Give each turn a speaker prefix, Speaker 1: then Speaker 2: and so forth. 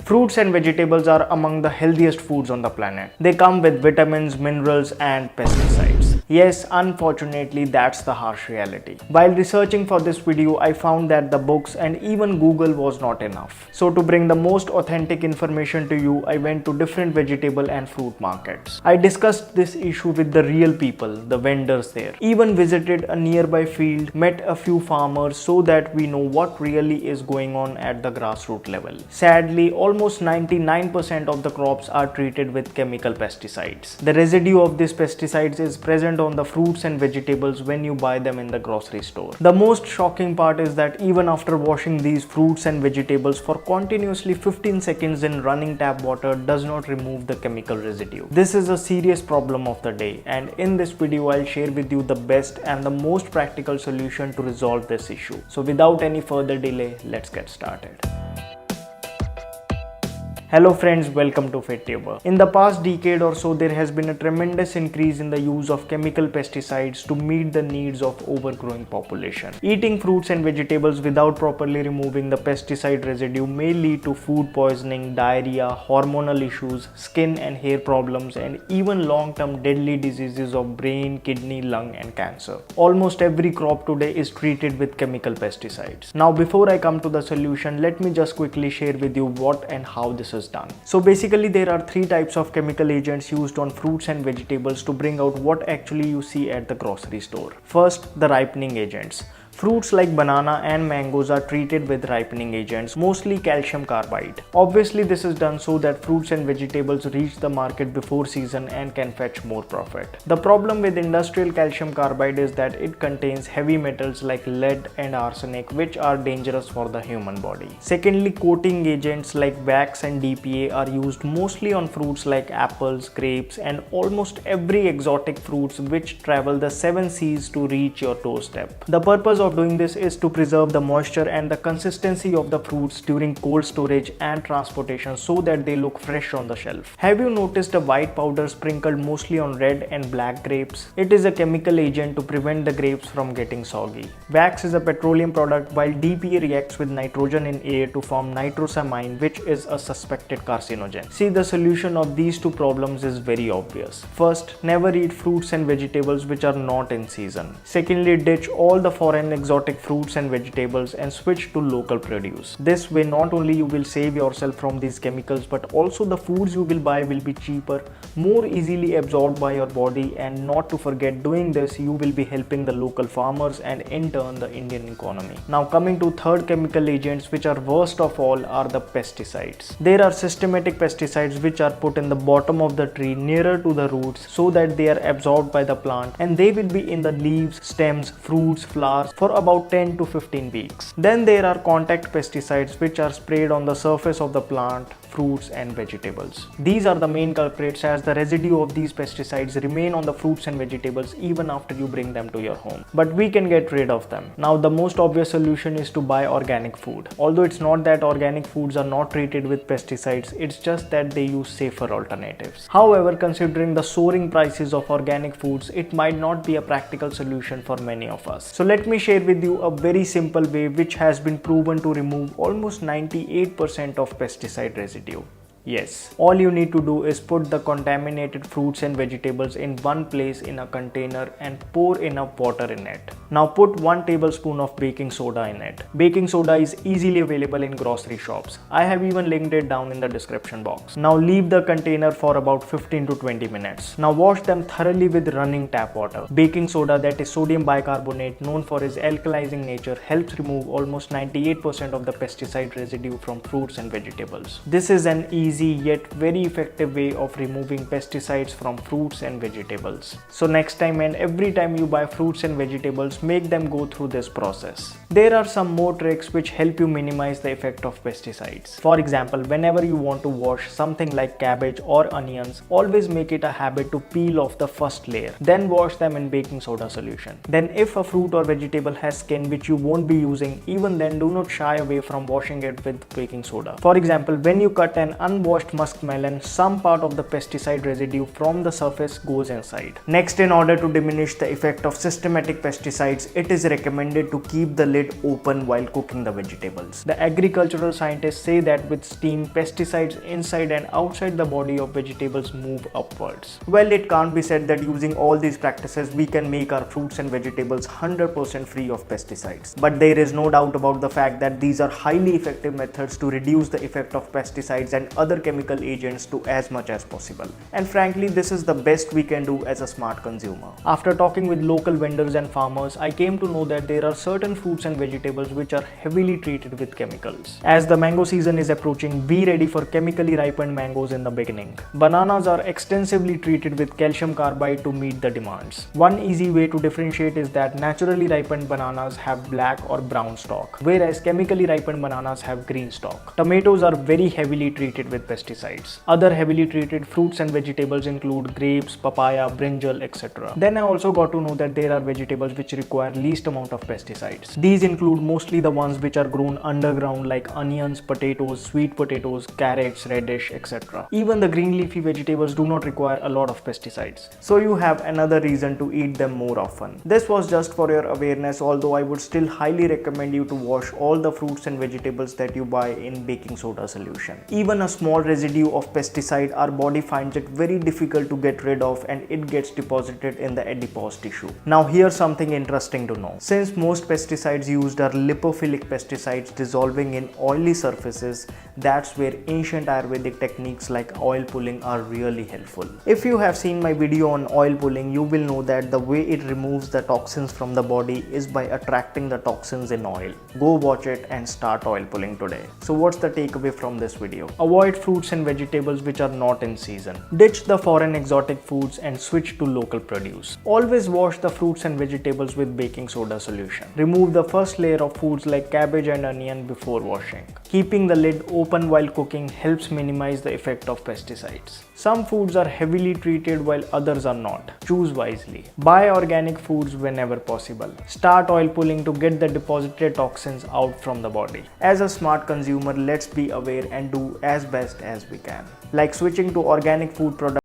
Speaker 1: Fruits and vegetables are among the healthiest foods on the planet. They come with vitamins, minerals, and pesticides. Yes, unfortunately, that's the harsh reality. While researching for this video, I found that the books and even Google was not enough. So to bring the most authentic information to you, I went to different vegetable and fruit markets. I discussed this issue with the real people, the vendors there. Even visited a nearby field, met a few farmers so that we know what really is going on at the grassroots level. Sadly, almost 99% of the crops are treated with chemical pesticides. The residue of these pesticides is present on the fruits and vegetables when you buy them in the grocery store. The most shocking part is that even after washing these fruits and vegetables for continuously 15 seconds in running tap water does not remove the chemical residue. This is a serious problem of the day, and in this video I'll share with you the best and the most practical solution to resolve this issue. So without any further delay, let's get started. Hello friends, welcome to FitTuber. In the past decade or so, there has been a tremendous increase in the use of chemical pesticides to meet the needs of overgrowing population. Eating fruits and vegetables without properly removing the pesticide residue may lead to food poisoning, diarrhea, hormonal issues, skin and hair problems, and even long-term deadly diseases of brain, kidney, lung, and cancer. Almost every crop today is treated with chemical pesticides. Now, before I come to the solution, let me just quickly share with you what and how this is done. So basically there are three types of chemical agents used on fruits and vegetables to bring out what actually you see at the grocery store. First, the ripening agents. Fruits like banana and mangoes are treated with ripening agents, mostly calcium carbide. Obviously, this is done so that fruits and vegetables reach the market before season and can fetch more profit. The problem with industrial calcium carbide is that it contains heavy metals like lead and arsenic, which are dangerous for the human body. Secondly, coating agents like wax and DPA are used mostly on fruits like apples, grapes, and almost every exotic fruits which travel the 7 seas to reach your doorstep. The purpose of doing this is to preserve the moisture and the consistency of the fruits during cold storage and transportation so that they look fresh on the shelf. Have you noticed a white powder sprinkled mostly on red and black grapes? It is a chemical agent to prevent the grapes from getting soggy. Wax is a petroleum product, while DPA reacts with nitrogen in air to form nitrosamine, which is a suspected carcinogen. See, the solution of these two problems is very obvious. First, never eat fruits and vegetables which are not in season. Secondly, ditch all the foreign exotic fruits and vegetables and switch to local produce. This way, not only you will save yourself from these chemicals, but also the foods you will buy will be cheaper, more easily absorbed by your body, and not to forget, doing this you will be helping the local farmers and in turn the Indian economy. Now coming to third chemical agents, which are worst of all, are the pesticides. There are systematic pesticides which are put in the bottom of the tree nearer to the roots so that they are absorbed by the plant, and they will be in the leaves, stems, fruits, flowers for about 10 to 15 weeks. Then there are contact pesticides which are sprayed on the surface of the plant, fruits and vegetables. These are the main culprits, as the residue of these pesticides remain on the fruits and vegetables even after you bring them to your home. But we can get rid of them. Now the most obvious solution is to buy organic food. Although it's not that organic foods are not treated with pesticides, it's just that they use safer alternatives. However, considering the soaring prices of organic foods, it might not be a practical solution for many of us. So let me share with you a very simple way which has been proven to remove almost 98% of pesticide residue. Yes, all you need to do is put the contaminated fruits and vegetables in one place in a container and pour enough water in it. Now put 1 tablespoon of baking soda in it. Baking soda is easily available in grocery shops. I have even linked it down in the description box. Now leave the container for about 15 to 20 minutes. Now wash them thoroughly with running tap water. Baking soda, that is sodium bicarbonate, known for its alkalizing nature, helps remove almost 98% of the pesticide residue from fruits and vegetables. This is an easy yet very effective way of removing pesticides from fruits and vegetables. So next time and every time you buy fruits and vegetables, make them go through this process. There are some more tricks which help you minimize the effect of pesticides. For example, whenever you want to wash something like cabbage or onions, always make it a habit to peel off the first layer, then wash them in baking soda solution. Then if a fruit or vegetable has skin which you won't be using, even then do not shy away from washing it with baking soda. For example, when you cut an unwanted washed muskmelon, some part of the pesticide residue from the surface goes inside. Next, in order to diminish the effect of systematic pesticides, it is recommended to keep the lid open while cooking the vegetables. The agricultural scientists say that with steam, pesticides inside and outside the body of vegetables move upwards. Well, it can't be said that using all these practices we can make our fruits and vegetables 100% free of pesticides. But there is no doubt about the fact that these are highly effective methods to reduce the effect of pesticides and other chemical agents to as much as possible. And frankly, this is the best we can do as a smart consumer. After talking with local vendors and farmers, I came to know that there are certain fruits and vegetables which are heavily treated with chemicals. As the mango season is approaching, be ready for chemically ripened mangoes in the beginning. Bananas are extensively treated with calcium carbide to meet the demands. One easy way to differentiate is that naturally ripened bananas have black or brown stalk, whereas chemically ripened bananas have green stalk. Tomatoes are very heavily treated with pesticides. Other heavily treated fruits and vegetables include grapes, papaya, brinjal, etc. Then I also got to know that there are vegetables which require least amount of pesticides. These include mostly the ones which are grown underground like onions, potatoes, sweet potatoes, carrots, radish, etc. Even the green leafy vegetables do not require a lot of pesticides. So you have another reason to eat them more often. This was just for your awareness, although I would still highly recommend you to wash all the fruits and vegetables that you buy in baking soda solution. Even a small residue of pesticide, our body finds it very difficult to get rid of and it gets deposited in the adipose tissue. Now here's something interesting to know. Since most pesticides used are lipophilic pesticides dissolving in oily surfaces, that's where ancient Ayurvedic techniques like oil pulling are really helpful. If you have seen my video on oil pulling, you will know that the way it removes the toxins from the body is by attracting the toxins in oil. Go watch it and start oil pulling today. So what's the takeaway from this video? Avoid fruits and vegetables which are not in season. Ditch the foreign exotic foods and switch to local produce. Always wash the fruits and vegetables with baking soda solution. Remove the first layer of foods like cabbage and onion before washing. Keeping the lid open while cooking helps minimize the effect of pesticides. Some foods are heavily treated while others are not. Choose wisely. Buy organic foods whenever possible. Start oil pulling to get the deposited toxins out from the body. As a smart consumer, let's be aware and do as best as we can. Like switching to organic food products